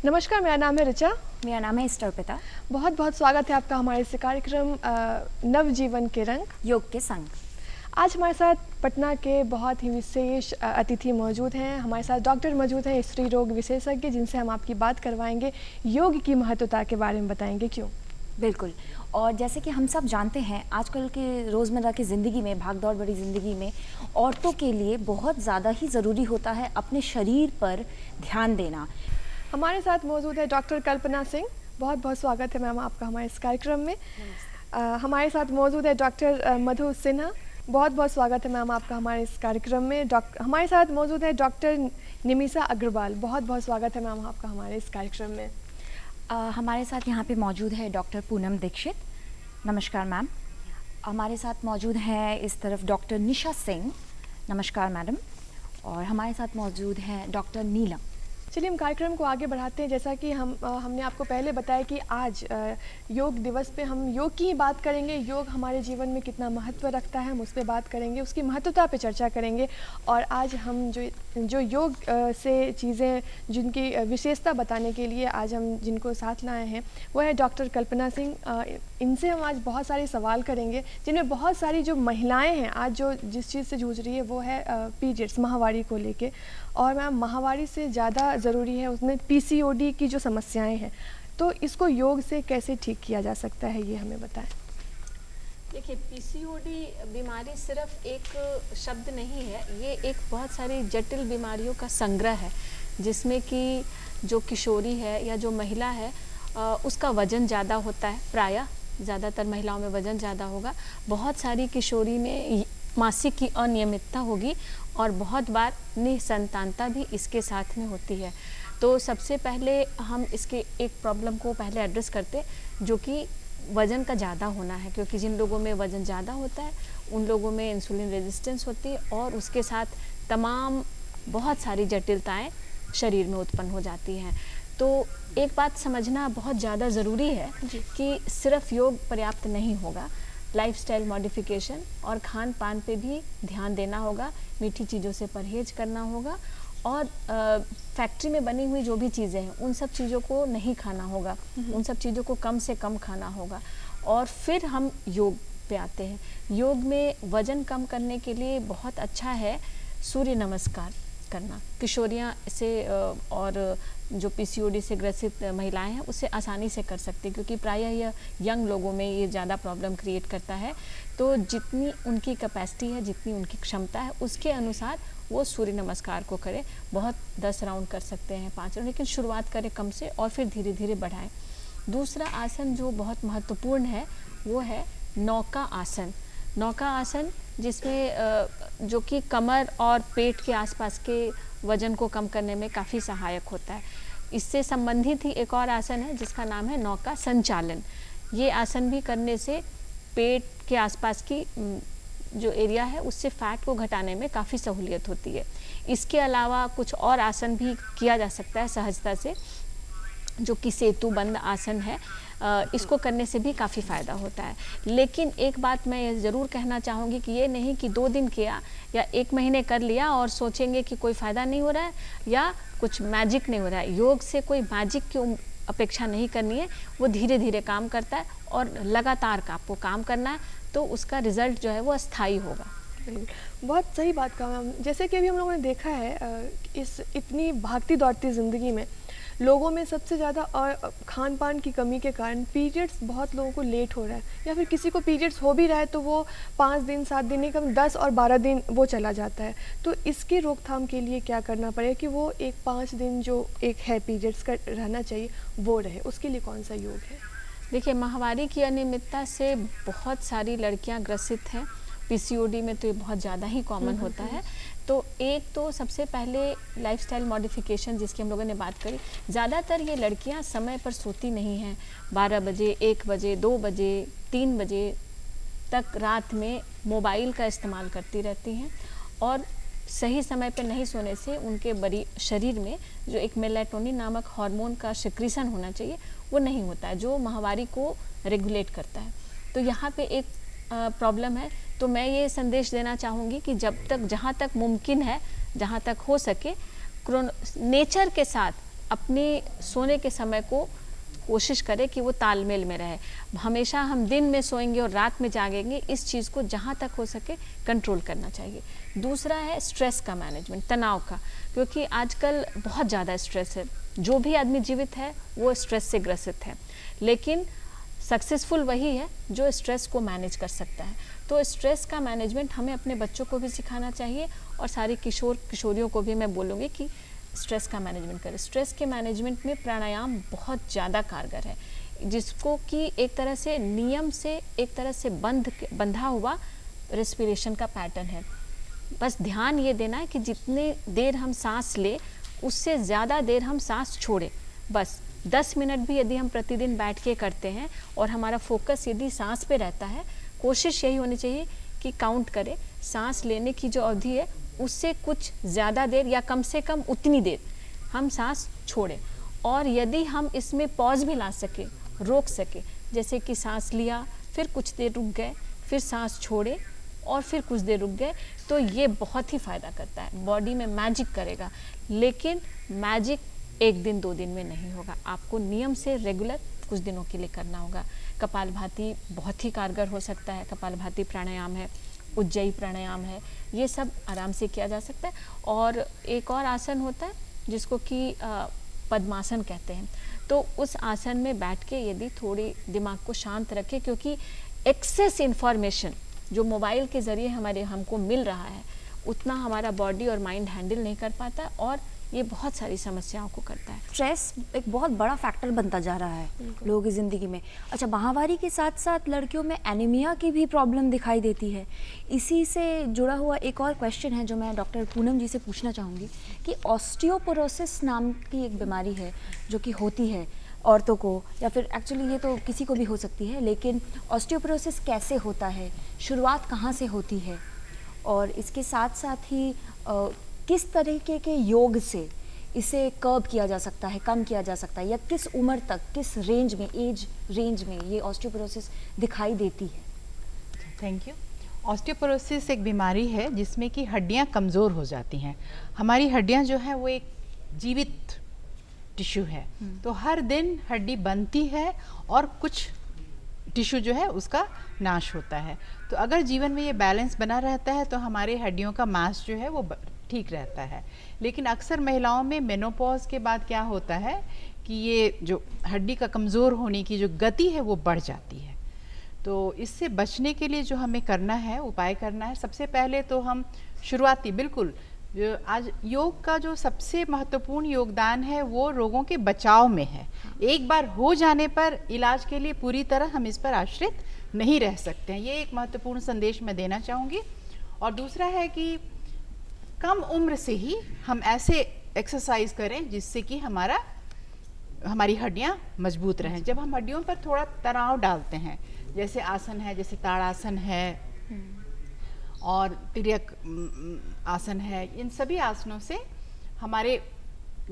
नमस्कार, मेरा नाम है ऋचा। मेरा नाम है स्टर्पिता। बहुत बहुत स्वागत है आपका हमारे इस कार्यक्रम नवजीवन के रंग योग के संग। आज हमारे साथ पटना के बहुत ही विशेष अतिथि मौजूद हैं। हमारे साथ डॉक्टर मौजूद हैं, स्त्री रोग विशेषज्ञ, जिनसे हम आपकी बात करवाएंगे, योग की महत्वता के बारे में बताएंगे क्यों। बिल्कुल। और जैसे कि हम सब जानते हैं, आजकल के रोज़मर्रा की ज़िंदगी में, भागदौड़ भरी ज़िंदगी में औरतों के लिए बहुत ज़्यादा ही ज़रूरी होता है अपने शरीर पर ध्यान देना। हमारे साथ मौजूद है डॉक्टर कल्पना सिंह। बहुत बहुत स्वागत है मैम आपका हमारे इस कार्यक्रम में। हमारे साथ मौजूद है डॉक्टर मधु सिन्हा। बहुत बहुत स्वागत है मैम आपका हमारे इस कार्यक्रम में। हमारे साथ मौजूद है डॉक्टर निमिषा अग्रवाल। बहुत बहुत स्वागत है मैम आपका हमारे इस कार्यक्रम में। हमारे साथ यहाँ पे मौजूद है डॉक्टर पूनम दीक्षित। नमस्कार मैम। हमारे साथ मौजूद है इस तरफ डॉक्टर निशा सिंह। नमस्कार मैडम। और हमारे साथ मौजूद है डॉक्टर नीलम। चलिए हम कार्यक्रम को आगे बढ़ाते हैं। जैसा कि हमने आपको पहले बताया कि आज योग दिवस पे हम योग की ही बात करेंगे। योग हमारे जीवन में कितना महत्व रखता है, हम उस पर बात करेंगे, उसकी महत्वता पे चर्चा करेंगे। और आज हम जो योग से चीज़ें, जिनकी विशेषता बताने के लिए आज हम जिनको साथ लाए हैं, वो है डॉक्टर कल्पना सिंह। इनसे हम आज बहुत सारे सवाल करेंगे, जिनमें बहुत सारी जो महिलाएँ हैं आज जिस चीज़ से जूझ रही है वो है पीरियड्स, माहवारी को लेके। और मैम, माहवारी से ज़्यादा ज़रूरी है उसमें पीसीओडी की जो समस्याएं हैं, तो इसको योग से कैसे ठीक किया जा सकता है, ये हमें बताएं। देखिए, पीसीओडी बीमारी सिर्फ एक शब्द नहीं है, ये एक बहुत सारी जटिल बीमारियों का संग्रह है, जिसमें कि जो किशोरी है या जो महिला है उसका वज़न ज़्यादा होता है। प्रायः ज़्यादातर महिलाओं में वज़न ज़्यादा होगा। बहुत सारी किशोरी में मासिक की अनियमितता होगी और बहुत बार निसंतानता भी इसके साथ में होती है। तो सबसे पहले हम इसके एक प्रॉब्लम को पहले एड्रेस करते, जो कि वज़न का ज़्यादा होना है, क्योंकि जिन लोगों में वज़न ज़्यादा होता है उन लोगों में इंसुलिन रेजिस्टेंस होती है और उसके साथ तमाम बहुत सारी जटिलताएं शरीर में उत्पन्न हो जाती हैं। तो एक बात समझना बहुत ज़्यादा ज़रूरी है कि सिर्फ योग पर्याप्त नहीं होगा, लाइफस्टाइल मॉडिफिकेशन और खान पान पे भी ध्यान देना होगा, मीठी चीज़ों से परहेज करना होगा और फैक्ट्री में बनी हुई जो भी चीज़ें हैं उन सब चीज़ों को नहीं खाना होगा, उन सब चीज़ों को कम से कम खाना होगा। और फिर हम योग पे आते हैं। योग में वज़न कम करने के लिए बहुत अच्छा है सूर्य नमस्कार करना। किशोरियाँ से और जो पीसीओडी से ग्रसित महिलाएं हैं उसे आसानी से कर सकती हैं, क्योंकि प्रायः यह यंग लोगों में ये ज़्यादा प्रॉब्लम क्रिएट करता है। तो जितनी उनकी कैपेसिटी है, जितनी उनकी क्षमता है, उसके अनुसार वो सूर्य नमस्कार को करें। बहुत 10 राउंड कर सकते हैं, 5 राउंड, लेकिन शुरुआत करें कम से और फिर धीरे धीरे बढ़ाएं। दूसरा आसन जो बहुत महत्वपूर्ण है वो है नौका आसन। नौका आसन जिसमें जो कि कमर और पेट के आसपास के वज़न को कम करने में काफ़ी सहायक होता है। इससे संबंधित ही एक और आसन है जिसका नाम है नौका संचालन। ये आसन भी करने से पेट के आसपास की जो एरिया है उससे फैट को घटाने में काफ़ी सहूलियत होती है। इसके अलावा कुछ और आसन भी किया जा सकता है सहजता से, जो कि सेतु बंद आसन है। इसको करने से भी काफ़ी फ़ायदा होता है। लेकिन एक बात मैं ये ज़रूर कहना चाहूँगी कि ये नहीं कि 2 दिन किया या 1 महीने कर लिया और सोचेंगे कि कोई फ़ायदा नहीं हो रहा है या कुछ मैजिक नहीं हो रहा है। योग से कोई मैजिक की अपेक्षा नहीं करनी है, वो धीरे धीरे काम करता है और लगातार का आपको काम करना है, तो उसका रिज़ल्ट जो है वो अस्थायी होगा। बहुत सही बात कहा मैम। जैसे कि अभी हम लोगों ने देखा है इस इतनी भागती दौड़ती ज़िंदगी में लोगों में सबसे ज़्यादा खान पान की कमी के कारण पीरियड्स बहुत लोगों को लेट हो रहा है, या फिर किसी को पीरियड्स हो भी रहा है तो वो 5 दिन 7 दिन नहीं, कम 10 और 12 दिन वो चला जाता है। तो इसकी रोकथाम के लिए क्या करना पड़ेगा कि वो एक 5 दिन जो एक है पीरियड्स का रहना चाहिए वो रहे, उसके लिए कौन सा योग है? देखिए, माहवारी की अनियमितता से बहुत सारी लड़कियां ग्रसित हैं। पीसीओडी में तो ये बहुत ज़्यादा ही कॉमन होता है। तो एक तो सबसे पहले लाइफस्टाइल मॉडिफिकेशन जिसकी हम लोगों ने बात करी, ज़्यादातर ये लड़कियां समय पर सोती नहीं हैं। 12 बजे, 1 बजे, 2 बजे, 3 बजे तक रात में मोबाइल का इस्तेमाल करती रहती हैं और सही समय पर नहीं सोने से उनके बड़ी शरीर में जो एक मेलाटोनिन नामक हार्मोन का सिक्रीशन होना चाहिए वो नहीं होता है, जो माहवारी को रेगुलेट करता है। तो यहाँ पे एक प्रॉब्लम है। तो मैं ये संदेश देना चाहूँगी कि जब तक, जहाँ तक मुमकिन है, जहाँ तक हो सके, नेचर के साथ अपने सोने के समय को कोशिश करें कि वो तालमेल में रहे। हमेशा हम दिन में सोएंगे और रात में जागेंगे, इस चीज़ को जहाँ तक हो सके कंट्रोल करना चाहिए। दूसरा है स्ट्रेस का मैनेजमेंट, तनाव का, क्योंकि आजकल बहुत ज़्यादा स्ट्रेस है। जो भी आदमी जीवित है वो स्ट्रेस से ग्रसित है, लेकिन सक्सेसफुल वही है जो स्ट्रेस को मैनेज कर सकता है। तो स्ट्रेस का मैनेजमेंट हमें अपने बच्चों को भी सिखाना चाहिए और सारी किशोर किशोरियों को भी मैं बोलूँगी कि स्ट्रेस का मैनेजमेंट करें। स्ट्रेस के मैनेजमेंट में प्राणायाम बहुत ज़्यादा कारगर है, जिसको कि एक तरह से नियम से, एक तरह से बंधा हुआ रेस्पिरेशन का पैटर्न है। बस ध्यान ये देना है कि जितने देर हम सांस ले उससे ज़्यादा देर हम सांस छोड़ें। बस 10 मिनट भी यदि हम प्रतिदिन बैठ के करते हैं और हमारा फोकस यदि सांस पे रहता है, कोशिश यही होनी चाहिए कि काउंट करें, सांस लेने की जो अवधि है उससे कुछ ज़्यादा देर या कम से कम उतनी देर हम सांस छोड़ें। और यदि हम इसमें पॉज भी ला सके, रोक सके, जैसे कि सांस लिया फिर कुछ देर रुक गए, फिर सांस छोड़े और फिर कुछ देर रुक गए, तो ये बहुत ही फ़ायदा करता है, बॉडी में मैजिक करेगा। लेकिन मैजिक 1 दिन 2 दिन में नहीं होगा, आपको नियम से रेगुलर कुछ दिनों के लिए करना होगा। कपालभाति बहुत ही कारगर हो सकता है, कपालभाति प्राणायाम है, उज्जयी प्राणायाम है, ये सब आराम से किया जा सकता है। और एक और आसन होता है जिसको कि पद्मासन कहते हैं। तो उस आसन में बैठ के यदि थोड़ी दिमाग को शांत रखें, क्योंकि एक्सेस इन्फॉर्मेशन जो मोबाइल के ज़रिए हमको मिल रहा है उतना हमारा बॉडी और माइंड हैंडल नहीं कर पाता और ये बहुत सारी समस्याओं को करता है। स्ट्रेस एक बहुत बड़ा फैक्टर बनता जा रहा है लोगों की ज़िंदगी में। अच्छा, माहवारी के साथ साथ लड़कियों में एनीमिया की भी प्रॉब्लम दिखाई देती है। इसी से जुड़ा हुआ एक और क्वेश्चन है जो मैं डॉक्टर पूनम जी से पूछना चाहूँगी कि ऑस्टियोपोरोसिस नाम की एक बीमारी है जो कि होती है औरतों को, या फिर एक्चुअली ये तो किसी को भी हो सकती है, लेकिन ऑस्टियोपोरोसिस कैसे होता है, शुरुआत कहाँ से होती है, और इसके साथ साथ ही किस तरीके के योग से इसे कर्ब किया जा सकता है, कम किया जा सकता है, या किस उम्र तक, किस रेंज में, एज रेंज में ये ऑस्टियोपोरोसिस दिखाई देती है? Thank you. ऑस्टियोपोरोसिस एक बीमारी है जिसमें कि हड्डियां कमज़ोर हो जाती हैं। हमारी हड्डियां जो है वो एक जीवित टिश्यू है, तो हर दिन हड्डी बनती है और कुछ टिश्यू जो है उसका नाश होता है। तो अगर जीवन में ये बैलेंस बना रहता है तो हमारे हड्डियों का मास जो है वो ठीक रहता है। लेकिन अक्सर महिलाओं में मेनोपॉज के बाद क्या होता है कि ये जो हड्डी का कमज़ोर होने की जो गति है वो बढ़ जाती है। तो इससे बचने के लिए जो हमें करना है, उपाय करना है, सबसे पहले तो हम शुरुआती बिल्कुल जो आज योग का जो सबसे महत्वपूर्ण योगदान है वो रोगों के बचाव में है। एक बार हो जाने पर इलाज के लिए पूरी तरह हम इस पर आश्रित नहीं रह सकते हैं, ये एक महत्वपूर्ण संदेश मैं देना चाहूँगी। और दूसरा है कि कम उम्र से ही हम ऐसे एक्सरसाइज करें जिससे कि हमारी हड्डियां मजबूत रहें। जब हम हड्डियों पर थोड़ा तनाव डालते हैं, जैसे आसन है, जैसे ताड़ासन है और तिर्यक आसन है, इन सभी आसनों से हमारे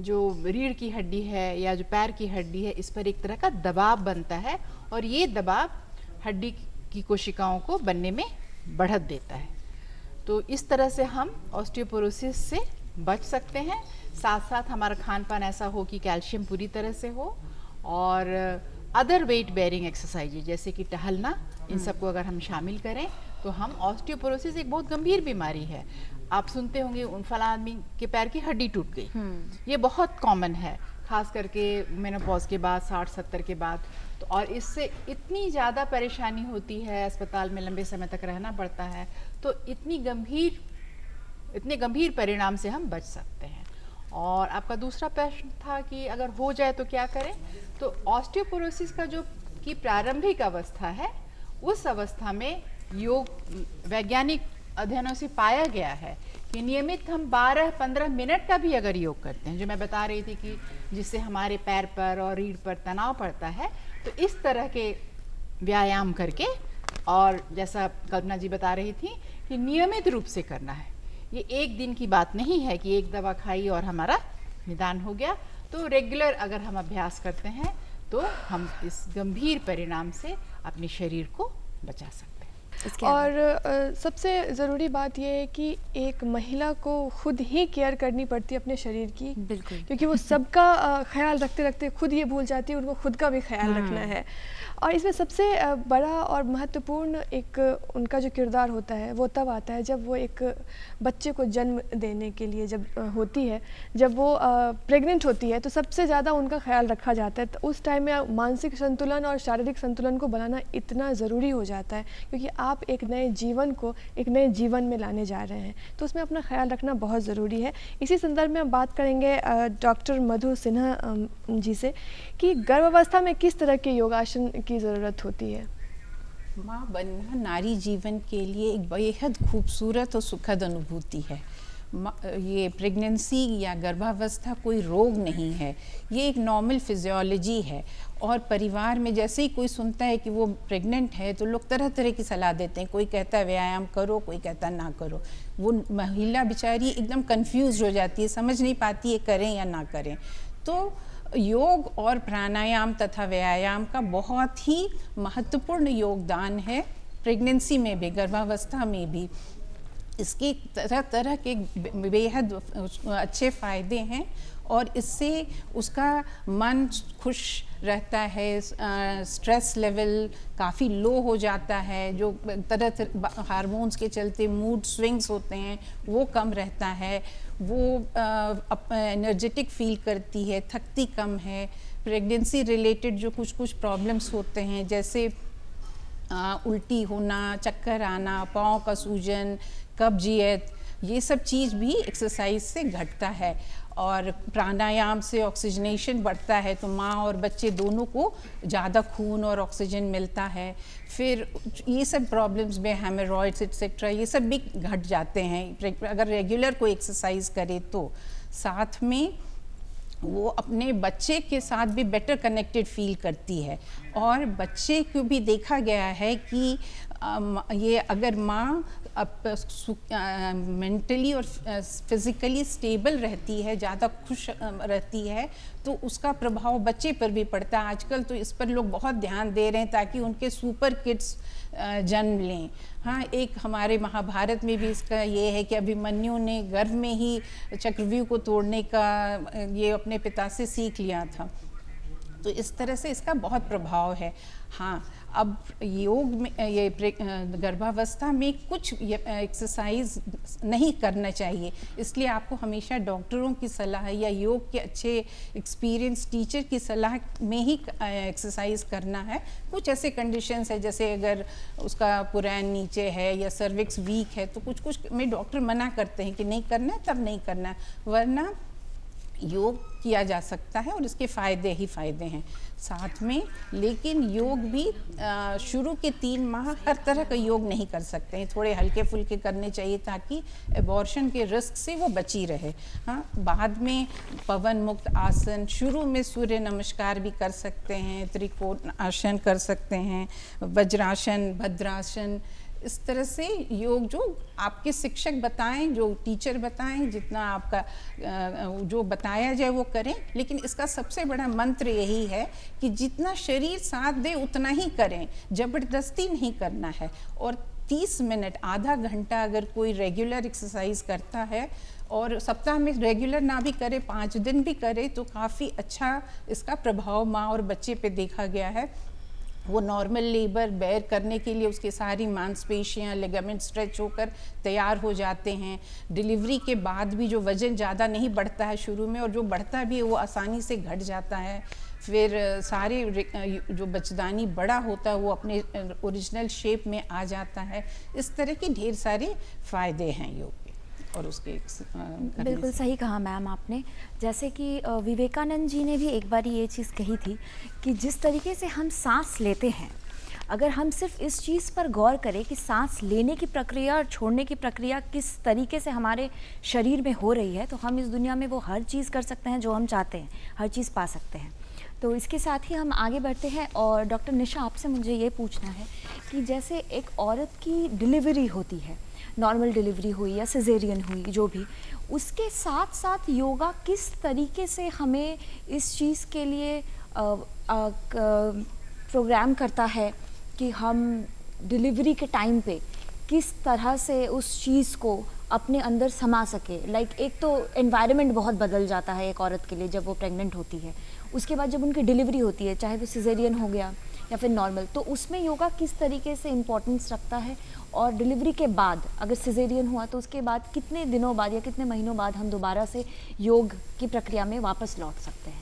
जो रीढ़ की हड्डी है या जो पैर की हड्डी है इस पर एक तरह का दबाव बनता है और ये दबाव हड्डी की कोशिकाओं को बनने में बढ़त देता है। तो इस तरह से हम ऑस्टियोपोरोसिस से बच सकते हैं। साथ साथ हमारा खान पान ऐसा हो कि कैल्शियम पूरी तरह से हो और अदर वेट बेयरिंग एक्सरसाइज जैसे कि टहलना, इन सबको अगर हम शामिल करें तो हम ऑस्टियोपोरोसिस एक बहुत गंभीर बीमारी है। आप सुनते होंगे उन फला आदमी के पैर की हड्डी टूट गई, ये बहुत कॉमन है, खास करके मेनोपॉज के बाद, 60-70 के बाद। तो और इससे इतनी ज़्यादा परेशानी होती है, अस्पताल में लंबे समय तक रहना पड़ता है, तो इतने गंभीर परिणाम से हम बच सकते हैं। और आपका दूसरा प्रश्न था कि अगर हो जाए तो क्या करें। तो ऑस्टियोपोरोसिस का जो कि प्रारंभिक अवस्था है, उस अवस्था में योग वैज्ञानिक अध्ययनों से पाया गया है कि नियमित हम 12-15 मिनट का भी अगर योग करते हैं, जो मैं बता रही थी कि जिससे हमारे पैर पर और रीढ़ पर तनाव पड़ता है, तो इस तरह के व्यायाम करके, और जैसा कल्पना जी बता रही थी कि नियमित रूप से करना है, ये एक दिन की बात नहीं है कि एक दवा खाई और हमारा निदान हो गया। तो रेगुलर अगर हम अभ्यास करते हैं तो हम इस गंभीर परिणाम से अपने शरीर को बचा सकते हैं। इसके और सबसे ज़रूरी बात यह है कि एक महिला को खुद ही केयर करनी पड़ती है अपने शरीर की, बिल्कुल। क्योंकि वो सबका ख्याल रखते रखते खुद ये भूल जाती है, उनको खुद का भी ख्याल रखना है। और इसमें सबसे बड़ा और महत्वपूर्ण एक उनका जो किरदार होता है वो तब आता है जब वो एक बच्चे को जन्म देने के लिए जब होती है, जब वो प्रेग्नेंट होती है, तो सबसे ज़्यादा उनका ख्याल रखा जाता है। तो उस टाइम में मानसिक संतुलन और शारीरिक संतुलन को बनाना इतना ज़रूरी हो जाता है, क्योंकि आप एक नए जीवन को एक नए जीवन में लाने जा रहे हैं, तो उसमें अपना ख्याल रखना बहुत ज़रूरी है। इसी संदर्भ में हम बात करेंगे डॉक्टर मधु सिन्हा जी से कि गर्भावस्था में किस तरह के योगासन की ज़रूरत होती है। माँ बनना नारी जीवन के लिए एक बेहद खूबसूरत और सुखद अनुभूति है। ये प्रेगनेंसी या गर्भावस्था कोई रोग नहीं है, ये एक नॉर्मल फिजियोलॉजी है। और परिवार में जैसे ही कोई सुनता है कि वो प्रेग्नेंट है तो लोग तरह तरह की सलाह देते हैं। कोई कहता है व्यायाम करो, कोई कहता है ना करो। वो महिला बेचारी एकदम कंफ्यूज हो जाती है, समझ नहीं पाती है करें या ना करें। तो योग और प्राणायाम तथा व्यायाम का बहुत ही महत्वपूर्ण योगदान है प्रेगनेंसी में भी, गर्भावस्था में भी। इसके तरह तरह के बेहद अच्छे फ़ायदे हैं और इससे उसका मन खुश रहता है, स्ट्रेस लेवल काफ़ी लो हो जाता है, जो तरह तरह हार्मोन्स के चलते मूड स्विंग्स होते हैं वो कम रहता है, वो एनर्जेटिक फील करती है, थकती कम है। प्रेगनेंसी रिलेटेड जो कुछ कुछ प्रॉब्लम्स होते हैं जैसे उल्टी होना, चक्कर आना, पाँव का सूजन, कब्जियत, ये सब चीज़ भी एक्सरसाइज से घटता है। और प्राणायाम से ऑक्सीजनेशन बढ़ता है तो माँ और बच्चे दोनों को ज़्यादा खून और ऑक्सीजन मिलता है। फिर ये सब प्रॉब्लम्स में हेमरॉइड्स एट्सेट्रा ये सब भी घट जाते हैं अगर रेगुलर कोई एक्सरसाइज करे तो। साथ में वो अपने बच्चे के साथ भी बेटर कनेक्टेड फील करती है। और बच्चे को भी देखा गया है कि ये अगर माँ मेंटली और फिज़िकली स्टेबल रहती है, ज़्यादा खुश रहती है, तो उसका प्रभाव बच्चे पर भी पड़ता है। आजकल तो इस पर लोग बहुत ध्यान दे रहे हैं ताकि उनके सुपर किड्स जन्म लें। हाँ, एक हमारे महाभारत में भी इसका ये है कि अभिमन्यु ने गर्भ में ही चक्रव्यूह को तोड़ने का ये अपने पिता से सीख लिया था। तो इस तरह से इसका बहुत प्रभाव है। हाँ, अब योग में ये गर्भावस्था में कुछ एक्सरसाइज नहीं करना चाहिए, इसलिए आपको हमेशा डॉक्टरों की सलाह या योग के अच्छे एक्सपीरियंस टीचर की सलाह में ही एक्सरसाइज करना है। कुछ ऐसे कंडीशंस है जैसे अगर उसका पुरैन नीचे है या सर्विक्स वीक है तो कुछ कुछ में डॉक्टर मना करते हैं कि नहीं करना है, तब नहीं करना है, वरना योग किया जा सकता है और इसके फ़ायदे ही फ़ायदे हैं साथ में। लेकिन योग भी शुरू के 3 माह हर तरह का योग नहीं कर सकते हैं, थोड़े हल्के फुल्के करने चाहिए ताकि एबॉर्शन के रिस्क से वो बची रहे। हाँ, बाद में पवन मुक्त आसन, शुरू में सूर्य नमस्कार भी कर सकते हैं, त्रिकोण आसन कर सकते हैं, वज्रासन, भद्रासन। इस तरह से योग जो आपके शिक्षक बताएं, जो टीचर बताएं, जितना आपका जो बताया जाए वो करें। लेकिन इसका सबसे बड़ा मंत्र यही है कि जितना शरीर साथ दे उतना ही करें, ज़बरदस्ती नहीं करना है। और 30 मिनट, आधा घंटा अगर कोई रेगुलर एक्सरसाइज करता है और सप्ताह में रेगुलर ना भी करे, 5 दिन भी करे, तो काफ़ी अच्छा इसका प्रभाव माँ और बच्चे पे देखा गया है। वो नॉर्मल लेबर बेयर करने के लिए उसके सारी मांसपेशियाँ, लिगामेंट स्ट्रेच होकर तैयार हो जाते हैं। डिलीवरी के बाद भी जो वज़न ज़्यादा नहीं बढ़ता है शुरू में, और जो बढ़ता भी है वो आसानी से घट जाता है। फिर सारे जो बच्चेदानी बड़ा होता है वो अपने ओरिजिनल शेप में आ जाता है। इस तरह के ढेर सारे फ़ायदे हैं योग के और उसके बिल्कुल सही कहा मैम आपने। जैसे कि विवेकानंद जी ने भी एक बार ये चीज़ कही थी कि जिस तरीके से हम सांस लेते हैं, अगर हम सिर्फ इस चीज़ पर गौर करें कि सांस लेने की प्रक्रिया और छोड़ने की प्रक्रिया किस तरीके से हमारे शरीर में हो रही है, तो हम इस दुनिया में वो हर चीज़ कर सकते हैं जो हम चाहते हैं, हर चीज़ पा सकते हैं। तो इसके साथ ही हम आगे बढ़ते हैं और डॉक्टर निशा, आपसे मुझे ये पूछना है कि जैसे एक औरत की डिलीवरी होती है, नॉर्मल डिलीवरी हुई या सिजेरियन हुई, जो भी, उसके साथ साथ योगा किस तरीके से हमें इस चीज़ के लिए प्रोग्राम करता है कि हम डिलीवरी के टाइम पे किस तरह से उस चीज़ को अपने अंदर समा सके। लाइक एक तो एनवायरनमेंट बहुत बदल जाता है एक औरत के लिए जब वो प्रेग्नेंट होती है, उसके बाद जब उनकी डिलीवरी होती है, चाहे वो सिजेरियन हो गया या फिर नॉर्मल, तो उसमें योगा किस तरीके से इम्पोर्टेंस रखता है। और डिलीवरी के बाद अगर सिजेरियन हुआ तो उसके बाद कितने दिनों बाद या कितने महीनों बाद हम दोबारा से योग की प्रक्रिया में वापस लौट सकते हैं।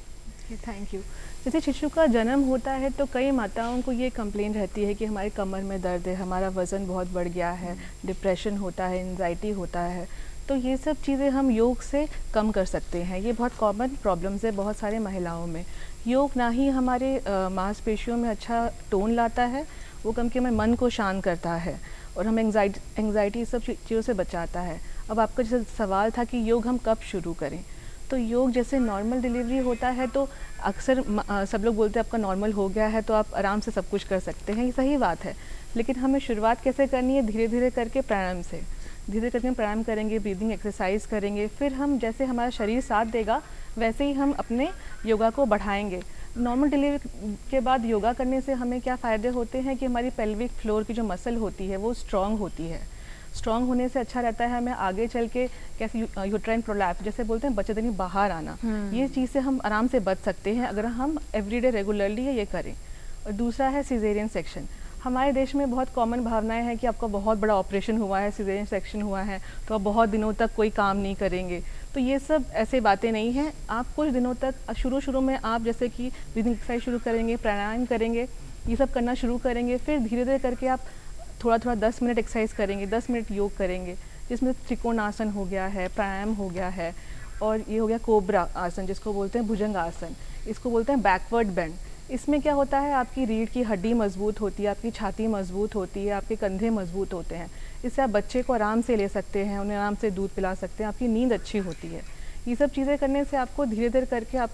Thank you. जैसे शिशु का जन्म होता है तो कई माताओं को ये कंप्लेन रहती है कि हमारे कमर में दर्द है, हमारा वज़न बहुत बढ़ गया है, डिप्रेशन होता है, एंजाइटी होता है। तो ये सब चीज़ें हम योग से कम कर सकते हैं। ये बहुत कॉमन प्रॉब्लम्स है बहुत सारे महिलाओं में। योग ना ही हमारे मांसपेशियों में अच्छा टोन लाता है, वो कम के हमारे मन को शांत करता है और हमें एंजाइटी सब चीज़ों से बचाता है। अब आपका जैसे सवाल था कि योग हम कब शुरू करें, तो योग जैसे नॉर्मल डिलीवरी होता है तो अक्सर सब लोग बोलते हैं आपका नॉर्मल हो गया है तो आप आराम से सब कुछ कर सकते हैं। ये सही बात है, लेकिन हमें शुरुआत कैसे करनी है, धीरे धीरे करके प्राणायाम से। धीरे करके प्राणायाम करेंगे, ब्रीदिंग एक्सरसाइज करेंगे, फिर हम जैसे हमारा शरीर साथ देगा वैसे ही हम अपने योगा को बढ़ाएंगे। नॉर्मल डिलीवरी के बाद योगा करने से हमें क्या फ़ायदे होते हैं कि हमारी पेल्विक फ्लोर की जो मसल होती है वो स्ट्रॉन्ग होती है। स्ट्रॉन्ग होने से अच्छा रहता है हमें आगे चल के कैसे यूट्राइन प्रोलैप्स जैसे बोलते हैं बच्चेदानी बाहर आना, ये चीज़ से हम आराम से बच सकते हैं अगर हम एवरीडे रेगुलरली ये करें। और दूसरा है सिजेरियन सेक्शन। हमारे देश में बहुत कॉमन भावनाएं हैं कि आपका बहुत बड़ा ऑपरेशन हुआ है, सिजेरियन सेक्शन हुआ है तो आप बहुत दिनों तक कोई काम नहीं करेंगे। तो ये सब ऐसे बातें नहीं हैं। आप कुछ दिनों तक शुरू में आप जैसे कि ब्रीदिंग एक्सरसाइज शुरू करेंगे, प्राणायाम करेंगे, ये सब करना शुरू करेंगे, फिर धीरे धीरे करके आप थोड़ा 10 मिनट एक्सरसाइज करेंगे, 10 मिनट योग करेंगे, जिसमें त्रिकोणासन हो गया है, प्राणायाम हो गया है, और ये हो गया कोबरा आसन जिसको बोलते हैं भुजंग आसन, इसको बोलते हैं बैकवर्ड बेंड। इसमें क्या होता है, आपकी रीढ़ की हड्डी मजबूत होती है, आपकी छाती मजबूत होती है, आपके कंधे मजबूत होते हैं। इससे आप बच्चे को आराम से ले सकते हैं, उन्हें आराम से दूध पिला सकते हैं, आपकी नींद अच्छी होती है। ये सब चीज़ें करने से आपको धीरे धीरे करके आप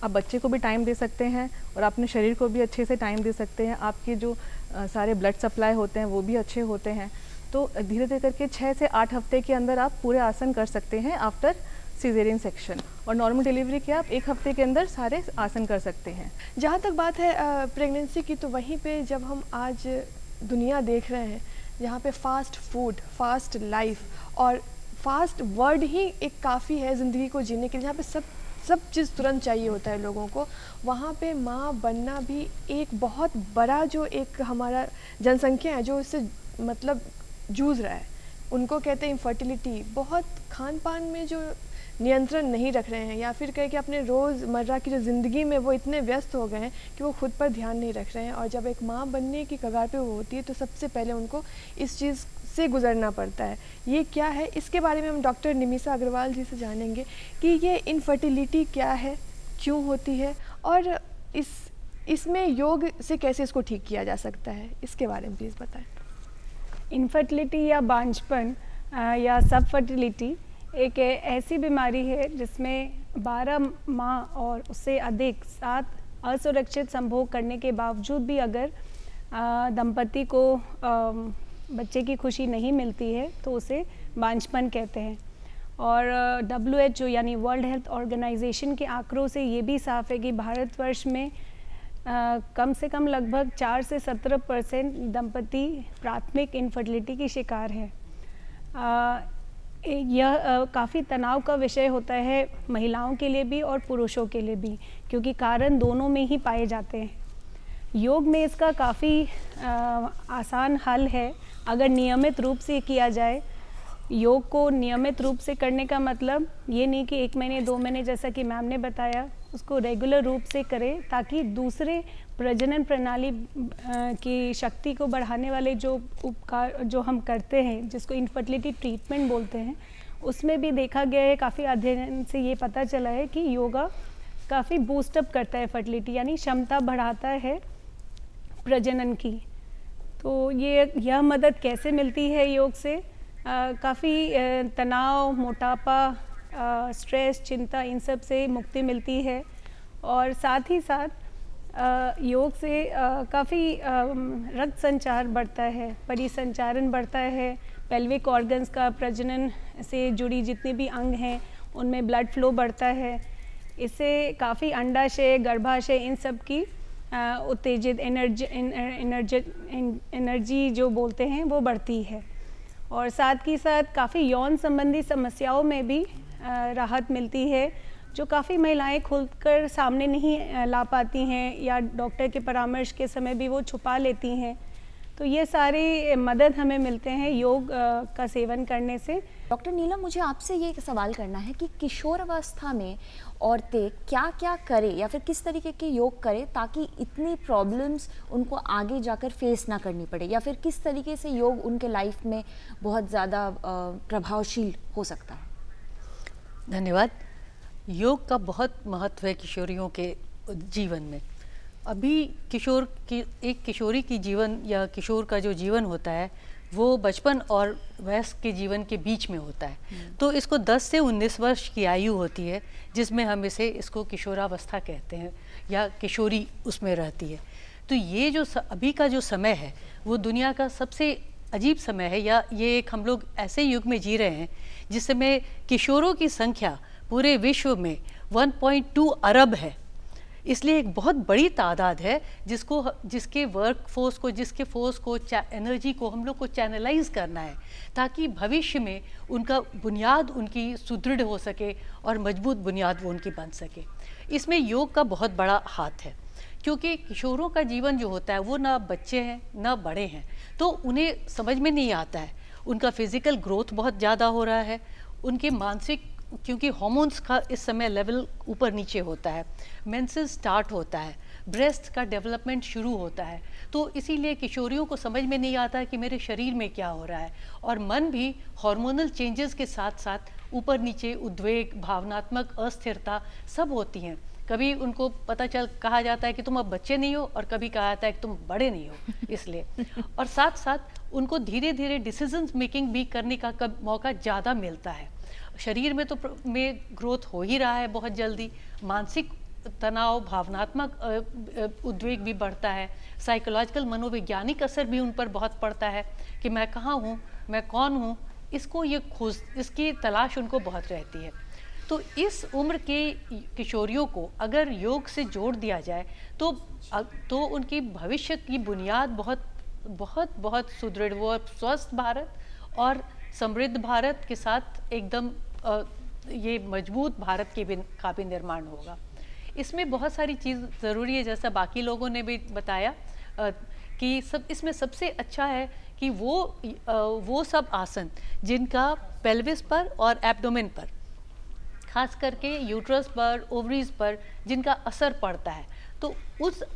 बच्चे को भी टाइम दे सकते हैं और अपने शरीर को भी अच्छे से टाइम दे सकते हैं। आपके जो सारे ब्लड सप्लाई होते हैं वो भी अच्छे होते हैं। तो धीरे धीरे करके 6 से 8 हफ्ते के अंदर आप पूरे आसन कर सकते हैं आफ्टर सिजेरियन सेक्शन, और नॉर्मल डिलीवरी के आप 1 हफ्ते के अंदर सारे आसन कर सकते हैं। जहाँ तक बात है प्रेगनेंसी की, तो वहीं पे जब हम आज दुनिया देख रहे हैं जहाँ पे फास्ट फूड, फास्ट लाइफ और फास्ट वर्ड ही एक काफ़ी है ज़िंदगी को जीने के लिए, जहाँ पे सब चीज़ तुरंत चाहिए होता है लोगों को, वहाँ पे माँ बनना भी एक बहुत बड़ा जो एक हमारा जनसंख्या है जो इससे मतलब जूझ रहा है। उनको कहते हैं इनफर्टिलिटी। बहुत खान पान में जो नियंत्रण नहीं रख रहे हैं, या फिर कह के अपने रोज़मर्रा की जो ज़िंदगी में वो इतने व्यस्त हो गए हैं कि वो खुद पर ध्यान नहीं रख रहे हैं। और जब एक माँ बनने की कगार पे वो होती है तो सबसे पहले उनको इस चीज़ से गुजरना पड़ता है। ये क्या है, इसके बारे में हम डॉक्टर निमिषा अग्रवाल जी से जानेंगे कि ये इनफर्टिलिटी क्या है, क्यों होती है, और इसमें योग से कैसे इसको ठीक किया जा सकता है, इसके बारे में प्लीज़ बताएं। इनफर्टिलिटी या बांझपन या सब फर्टिलिटी एक ऐसी बीमारी है जिसमें 12 माह और उससे अधिक साथ असुरक्षित संभोग करने के बावजूद भी अगर दंपति को बच्चे की खुशी नहीं मिलती है तो उसे बांझपन कहते हैं। और WHO यानी वर्ल्ड हेल्थ ऑर्गेनाइजेशन के आंकड़ों से ये भी साफ है कि भारतवर्ष में कम से कम लगभग 4 से 17% दंपति प्राथमिक इनफर्टिलिटी की शिकार है। यह काफ़ी तनाव का विषय होता है महिलाओं के लिए भी और पुरुषों के लिए भी, क्योंकि कारण दोनों में ही पाए जाते हैं। योग में इसका काफ़ी आसान हल है अगर नियमित रूप से किया जाए। योग को नियमित रूप से करने का मतलब ये नहीं कि 1 महीने 2 महीने जैसा कि मैम ने बताया, उसको रेगुलर रूप से करें ताकि दूसरे प्रजनन प्रणाली की शक्ति को बढ़ाने वाले जो उपकार जो हम करते हैं जिसको इनफर्टिलिटी ट्रीटमेंट बोलते हैं, उसमें भी देखा गया है, काफ़ी अध्ययन से ये पता चला है कि योगा काफ़ी बूस्टअप करता है फर्टिलिटी, यानी क्षमता बढ़ाता है प्रजनन की। तो यह मदद कैसे मिलती है योग से? काफ़ी तनाव, मोटापा, स्ट्रेस, चिंता, इन सब से मुक्ति मिलती है। और साथ ही साथ योग से काफ़ी रक्त संचार बढ़ता है, परिसंचारण बढ़ता है, पेल्विक ऑर्गन्स का प्रजनन से जुड़ी जितने भी अंग हैं उनमें ब्लड फ्लो बढ़ता है। इससे काफ़ी अंडाशय, गर्भाशय इन सब की उत्तेजित एनर्जी जो बोलते हैं वो बढ़ती है, और साथ ही साथ काफ़ी यौन संबंधी समस्याओं में भी राहत मिलती है, जो काफ़ी महिलाएं खुलकर सामने नहीं ला पाती हैं या डॉक्टर के परामर्श के समय भी वो छुपा लेती हैं। तो ये सारी मदद हमें मिलते हैं योग का सेवन करने से। डॉक्टर नीलम, मुझे आपसे ये एक सवाल करना है कि किशोर अवस्था में औरतें क्या क्या करें या फिर किस तरीके के योग करें ताकि इतनी प्रॉब्लम्स उनको आगे जाकर फेस ना करनी पड़े, या फिर किस तरीके से योग उनके लाइफ में बहुत ज़्यादा प्रभावशील हो सकता है? धन्यवाद। योग का बहुत महत्व है किशोरियों के जीवन में। अभी एक किशोरी की जीवन या किशोर का जो जीवन होता है वो बचपन और वयस्क के जीवन के बीच में होता है। तो इसको 10 से 19 वर्ष की आयु होती है जिसमें हम इसको किशोरावस्था कहते हैं या किशोरी उसमें रहती है। तो ये जो अभी का जो समय है वो दुनिया का सबसे अजीब समय है, या ये एक हम लोग ऐसे युग में जी रहे हैं जिसमें किशोरों की संख्या पूरे विश्व में 1.2 अरब है। इसलिए एक बहुत बड़ी तादाद है जिसके वर्क फोर्स को एनर्जी को हम लोग को चैनलाइज करना है ताकि भविष्य में उनका बुनियाद उनकी सुदृढ़ हो सके और मजबूत बुनियाद वो उनकी बन सके। इसमें योग का बहुत बड़ा हाथ है, क्योंकि किशोरों का जीवन जो होता है वो ना बच्चे हैं ना बड़े हैं, तो उन्हें समझ में नहीं आता है। उनका फिजिकल ग्रोथ बहुत ज़्यादा हो रहा है, उनके मानसिक, क्योंकि हार्मोन्स का इस समय लेवल ऊपर नीचे होता है, मेंसेस स्टार्ट होता है, ब्रेस्ट का डेवलपमेंट शुरू होता है, तो इसीलिए किशोरियों को समझ में नहीं आता है कि मेरे शरीर में क्या हो रहा है। और मन भी हार्मोनल चेंजेस के साथ साथ ऊपर नीचे, उद्वेग, भावनात्मक अस्थिरता सब होती हैं। कभी उनको कहा जाता है कि तुम अब बच्चे नहीं हो, और कभी कहा जाता है कि तुम बड़े नहीं हो, इसलिए। और साथ साथ उनको धीरे धीरे डिसीजन मेकिंग भी करने का मौका ज़्यादा मिलता है। शरीर में तो में ग्रोथ हो ही रहा है बहुत जल्दी, मानसिक तनाव, भावनात्मक उद्वेग भी बढ़ता है, साइकोलॉजिकल मनोवैज्ञानिक असर भी उन पर बहुत पड़ता है कि मैं कहाँ हूँ, मैं कौन हूँ, इसकी तलाश उनको बहुत रहती है। तो इस उम्र के किशोरियों को अगर योग से जोड़ दिया जाए तो उनकी भविष्य की बुनियाद बहुत बहुत बहुत सुदृढ़, वो स्वस्थ भारत और समृद्ध भारत के साथ एकदम ये मजबूत भारत का भी निर्माण होगा। इसमें बहुत सारी चीज़ ज़रूरी है, जैसा बाकी लोगों ने भी बताया कि इसमें सबसे अच्छा है कि वो सब आसन जिनका पेल्विस पर और एब्डोमेन पर, खास करके यूट्रस पर, ओवरीज पर जिनका असर पड़ता है, तो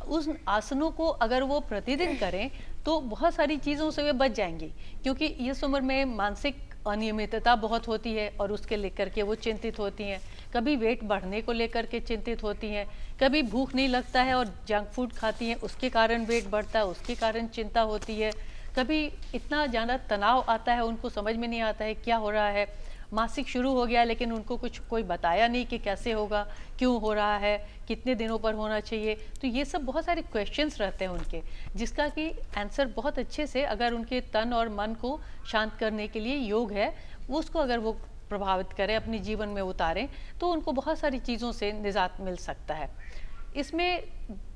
उस आसनों को अगर वो प्रतिदिन करें तो बहुत सारी चीज़ों से वे बच जाएंगी। क्योंकि इस उम्र में मानसिक अनियमितता बहुत होती है और उसके लेकर के वो चिंतित होती हैं, कभी वेट बढ़ने को लेकर के चिंतित होती हैं, कभी भूख नहीं लगता है और जंक फूड खाती हैं, उसके कारण वेट बढ़ता है, उसके कारण चिंता होती है, कभी इतना ज़्यादा तनाव आता है, उनको समझ में नहीं आता है क्या हो रहा है, मासिक शुरू हो गया लेकिन उनको कोई बताया नहीं कि कैसे होगा, क्यों हो रहा है, कितने दिनों पर होना चाहिए। तो ये सब बहुत सारे क्वेश्चंस रहते हैं उनके, जिसका कि आंसर बहुत अच्छे से अगर उनके तन और मन को शांत करने के लिए योग है, उसको अगर वो प्रभावित करें, अपने जीवन में उतारें, तो उनको बहुत सारी चीज़ों से निजात मिल सकता है। इसमें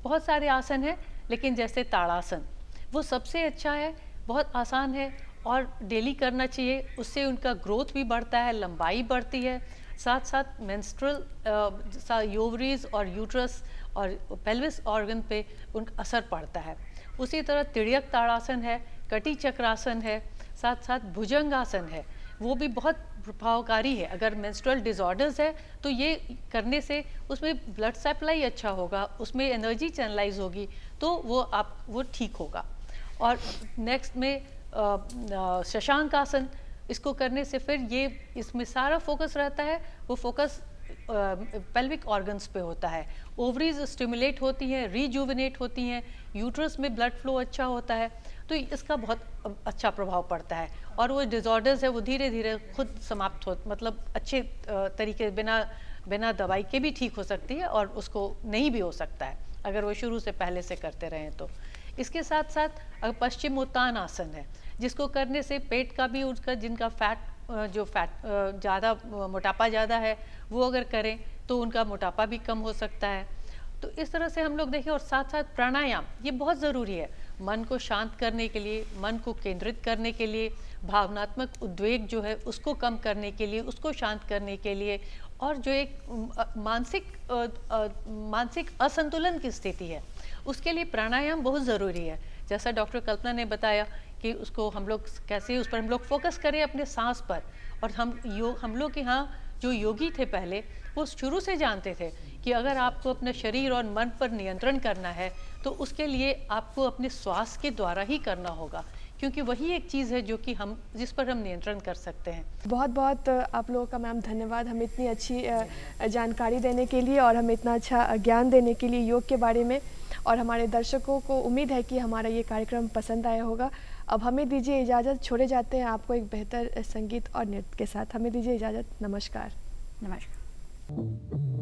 बहुत सारे आसन हैं, लेकिन जैसे ताड़ासन वो सबसे अच्छा है, बहुत आसान है और डेली करना चाहिए। उससे उनका ग्रोथ भी बढ़ता है, लंबाई बढ़ती है, साथ साथ मेंस्ट्रुअल ओवरीज और यूट्रस और पेल्विस ऑर्गन पे उनका असर पड़ता है। उसी तरह तिर्यक ताड़ासन है, कटी चक्रासन है, साथ साथ भुजंगासन है, वो भी बहुत प्रभावकारी है। अगर मेंस्ट्रुअल डिसऑर्डर्स है तो ये करने से उसमें ब्लड सप्लाई अच्छा होगा, उसमें एनर्जी चैनलाइज होगी, तो वो ठीक होगा। और नेक्स्ट में शशांक आसन, इसको करने से फिर इसमें सारा फोकस रहता है, वो फोकस पेल्विक ऑर्गन्स पे होता है, ओवरीज स्टिमुलेट होती हैं, रिजुविनेट होती हैं, यूट्रस में ब्लड फ्लो अच्छा होता है, तो इसका बहुत अच्छा प्रभाव पड़ता है। और वो डिसऑर्डर्स है वो धीरे धीरे खुद समाप्त मतलब अच्छे तरीके बिना दवाई के भी ठीक हो सकती है, और उसको नहीं भी हो सकता है अगर वो शुरू से पहले से करते रहें तो। इसके साथ साथ पश्चिमोत्तान आसन है, जिसको करने से पेट का भी, उसका जिनका फैट ज़्यादा, मोटापा ज़्यादा है, वो अगर करें तो उनका मोटापा भी कम हो सकता है। तो इस तरह से हम लोग देखें। और साथ साथ प्राणायाम ये बहुत ज़रूरी है मन को शांत करने के लिए, मन को केंद्रित करने के लिए, भावनात्मक उद्वेग जो है उसको कम करने के लिए, उसको शांत करने के लिए, और जो एक मानसिक असंतुलन की स्थिति है उसके लिए प्राणायाम बहुत ज़रूरी है। जैसा डॉक्टर कल्पना ने बताया कि उसको हम लोग कैसे उस पर हम लोग फोकस करें अपने सांस पर। और हम लोग यहाँ जो योगी थे पहले वो शुरू से जानते थे कि अगर आपको अपने शरीर और मन पर नियंत्रण करना है तो उसके लिए आपको अपने श्वास के द्वारा ही करना होगा, क्योंकि वही एक चीज़ है जो कि जिस पर हम नियंत्रण कर सकते हैं। बहुत बहुत आप लोगों का मैम धन्यवाद हमें इतनी अच्छी जानकारी देने के लिए और हमें इतना अच्छा ज्ञान देने के लिए योग के बारे में। और हमारे दर्शकों को उम्मीद है कि हमारा ये कार्यक्रम पसंद आया होगा। अब हमें दीजिए इजाज़त, छोड़े जाते हैं आपको एक बेहतर संगीत और नृत्य के साथ। हमें दीजिए इजाज़त, नमस्कार। नमस्कार।